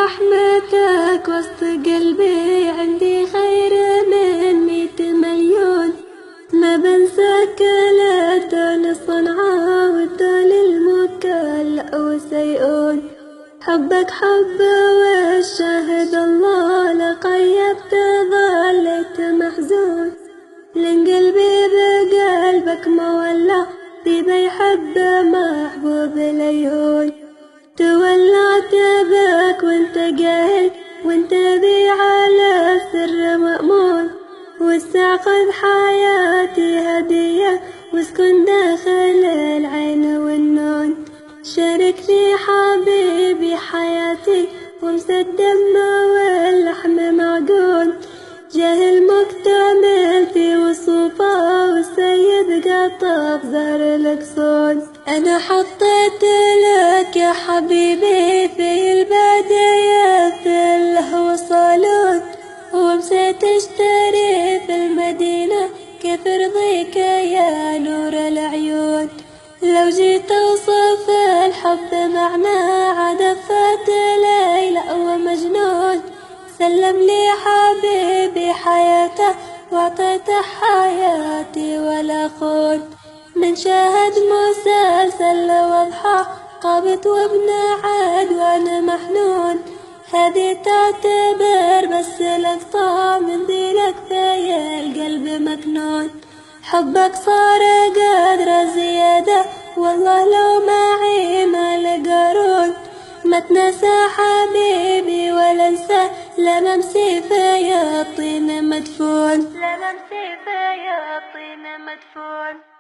رحمتك وسط قلبي، عندي خير من 100 مليون. ما بنساك لا تول صنعاء وتول المكلا وسيئون. حبك حب والشاهد الله، لقيبت ظليت محزون. لان قلبي بقلبك مولع، بيبي يحب محبوب العيون. تولعت بك وانت قايل، وانت بي على سر مأمون. واستعقد حياتي هدية، واسكن داخل العين والنون. شاركني حبيبي حياتي، ومس الدم واللحم معجون. جاهل مكتمل في وصوفه، والسيد قطف زهر الأكسون. أنا حطيت لك يا حبيبي في البداية في الهوى صالون. ومسيت اشتري في المدينة، كيف رضيك يا نور العيون. لو جيت اوصف الحب معناه، عدفت ليلى ومجنون. سلم لي حبيبي حياته، واعطيته حياتي ولا خون. من شاهد مسلسل واضحة، قابت وابن عاد وانا محنون. هذه تعتبر بس لقطة من ذيلك في القلب مكنون. حبك صار قدر زيادة، والله لو معي مال قارون. ما تنسى حبيبي ولا انسى، لممسي في الطين مدفون. لممسي في الطين مدفون.